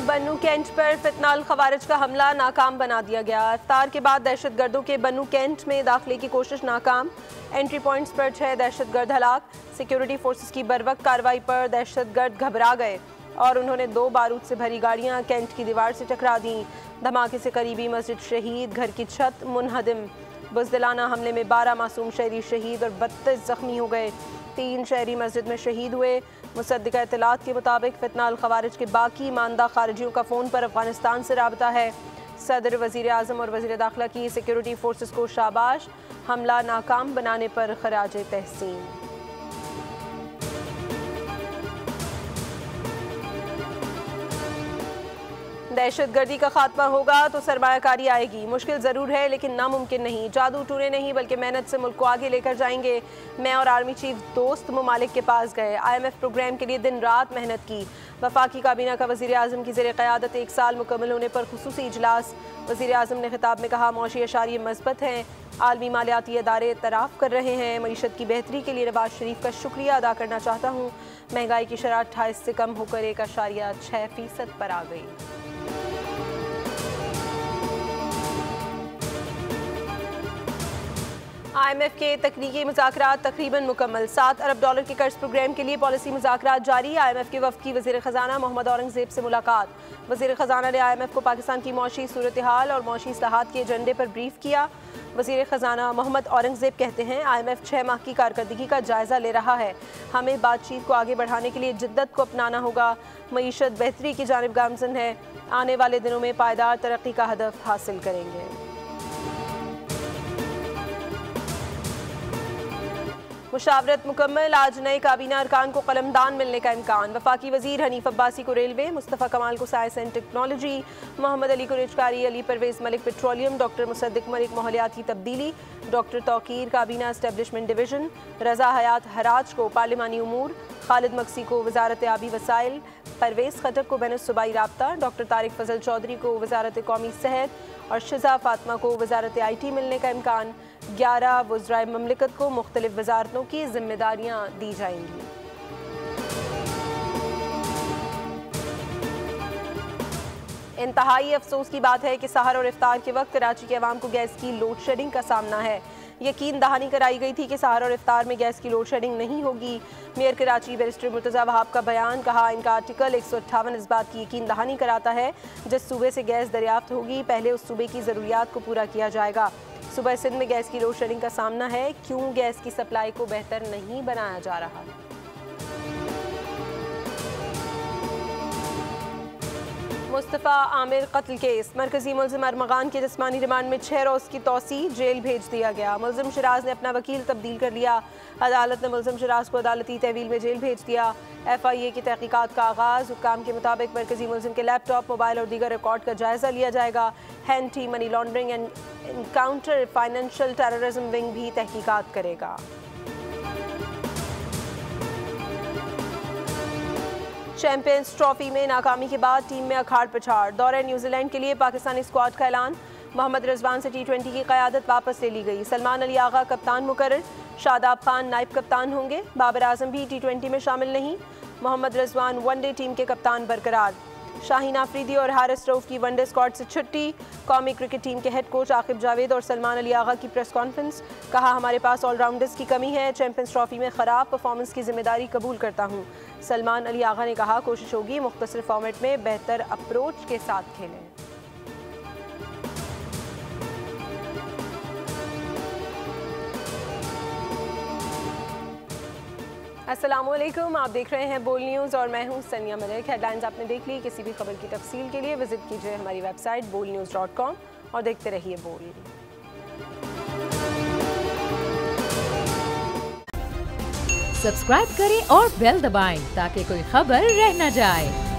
बन्नू cantt पर फितनाल खवारिज का हमला नाकाम बना दिया गया। इफ्तार के बाद दहशतगर्दों के बन्नू कैंट में दाखिले की कोशिश नाकाम। एंट्री पॉइंट्स पर 6 दहशतगर्द हलाक। सिक्योरिटी फोर्सेस की बरवक्त कार्रवाई पर दहशतगर्द घबरा गए और उन्होंने 2 बारूद से भरी गाड़ियां कैंट की दीवार से टकरा दी। धमाके से करीबी मस्जिद शहीद, घर की छत मुनहदिम। बुज़दिलाना हमले में 12 मासूम शहरी शहीद और 32 जख्मी हो गए। 3 शहरी मस्जिद में शहीद हुए। मुसद्दिका इत्तलात के मुताबिक फितनाल खवारिज के बाकी मानदा खारिजियों का फ़ोन पर अफगानिस्तान से राबता है। सदर, वज़ीर आज़म और वज़ीर दाखिला की सिक्योरिटी फोर्सेस को शाबाश। हमला नाकाम बनाने पर खराज तहसीन। दहशतगर्दी का खात्मा होगा तो सरमायाकारी आएगी। मुश्किल ज़रूर है लेकिन नामुमकिन नहीं। जादू टूने नहीं बल्कि मेहनत से मुल्क को आगे लेकर जाएंगे। मैं और आर्मी चीफ दोस्त ममालिक के पास गए। IMF प्रोग्राम के लिए दिन रात मेहनत की। वफाकी काबीना का वज़ीर आज़म की ज़ेर क़यादत 1 साल मुकम्मल होने पर खुसूसी इजलास। वज़ीर आज़म ने खिताब में कहा, मौशी अशारिये मस्बत हैं। आलमी मालियाती इदारे तराफ़ कर रहे हैं। मईशत की बेहतरी के लिए नवाज शरीफ का शुक्रिया अदा करना चाहता हूँ। महंगाई की शरह 28 से कम होकर 1.6% पर आ गई। IMF के तकनीकी मुज़ाकरात तकरीबन मुकम्मल। $7 अरब के कर्ज प्रोग्राम के लिए पॉलिसी मुज़ाकरात जारी। IMF के वफ़द की वज़ीर ख़जाना मोहम्मद औरंगज़ेब से मुलाकात। वज़ीर ख़जाना ने IMF को पाकिस्तान की मौशी सूरत हाल और मौशी इस्लाहात के एजेंडे पर ब्रीफ किया। वज़ीर ख़जाना मोहम्मद औरंगज़ेब कहते हैं, IMF 6 माह की कारकर्दगी का जायज़ा ले रहा है। हमें बातचीत को आगे बढ़ाने के लिए जिद्दत को अपनाना होगा। मईशत बेहतरी की जानिब गामज़न है। आने वाले दिनों में पायदार तरक्की का हदफ हासिल करेंगे। मुशावरत मुकम्मल। आज नए काबीना अरकान को कलमदान मिलने का इम्कान। वफाकी वज़ीर हनीफ अब्बासी को रेलवे, मुस्तफ़ा कमाल को science and technology, Mohammad Ali को रिजकारी, अली परवेज़ मलिक पेट्रोलियम, डॉक्टर मुसद्दिक मलिक माहौलियाती तब्दीली, डॉक्टर तौकीर काबीना एस्टेब्लिशमेंट डिवीज़न, रज़ा हयात हराज को पार्लिमानी उमूर, खालिद मक्सी को वजारत आबी वसाइल, परवेज़ खटक को बैनुल सूबाई राब्ता, डॉक्टर तारिक फजल चौधरी को वजारत कौमी सेहत और शिजा फातमा को वजारत IT मिलने का इम्कान। 11 वज़राए ममलिकत को मुख्तलिफ वजारतों की जिम्मेदारियाँ दी जाएंगी। इंतहाई अफसोस की बात है कि सहर और इफ्तार के वक्त कराची के अवाम को गैस की लोड शेडिंग का सामना है। यकीन दहानी कराई गई थी कि सहर और इफ्तार में गैस की लोड शेडिंग नहीं होगी। मेयर कराची बैरिस्टर मुर्तज़ा वहाब का बयान, कहा इनका आर्टिकल 158 इस बात की यकीन दहानी कराता है जिस सूबे से गैस दरियाफ्त होगी पहले उस सूबे की ज़रूरियात को पूरा किया जाएगा। सूबा सिंध में गैस की लोड शेडिंग का सामना है, क्यों गैस की सप्लाई को बेहतर नहीं बनाया जा रहा। मुस्तफ़ा आमिर कत्ल केस, मरकजी मुल्ज़िम अरमगान के जिस्मानी रिमांड में 6 रोज़ की तौसी, जेल भेज दिया गया। मुल्ज़िम शिराज ने अपना वकील तब्दील कर लिया। अदालत ने मुल्ज़िम शिराज को अदालती तहवील में जेल भेज दिया। FIA की तहकीकात का आगाज़। हुक्काम के मुताबिक मरकजी मुल्ज़िम के लैपटॉप, मोबाइल और दीगर रिकॉर्ड का जायज़ा लिया जाएगा। Anti, money laundering and counter financial terrorism wing भी तहकीकात करेगा। चैंपियंस ट्रॉफी में नाकामी के बाद टीम में अखाड़ पछाड़। दौरे न्यूजीलैंड के लिए पाकिस्तानी स्क्वाड का ऐलान। मोहम्मद रिजवान से T20 की क़यादत वापस ले ली गई। सलमान अली आगा कप्तान मुकर्रर, शादाब खान नायब कप्तान होंगे। बाबर आजम भी T20 में शामिल नहीं। मोहम्मद रिजवान वनडे टीम के कप्तान बरकरार। शाहीन आफरीदी और हारिस रऊफ की वनडे स्क्वाड से छुट्टी। कौमी क्रिकेट टीम के हेड कोच आकिब जावेद और सलमान अली आगा की प्रेस कॉन्फ्रेंस, कहा हमारे पास ऑलराउंडर्स की कमी है। चैंपियंस ट्रॉफी में ख़राब परफॉर्मेंस की जिम्मेदारी कबूल करता हूँ। सलमान अली आगा ने कहा कोशिश होगी मुख्तसर फॉर्मेट में बेहतर अप्रोच के साथ खेलें। अस्सलामुअलैकुम, आप देख रहे हैं बोल न्यूज़ और मैं हूं सनिया मलिक। हेडलाइंस आपने देख ली। किसी भी खबर की तफसील के लिए विजिट कीजिए हमारी वेबसाइट bolnews.com और देखते रहिए बोल। सब्सक्राइब करें और बेल दबाएं ताकि कोई खबर रह न जाए।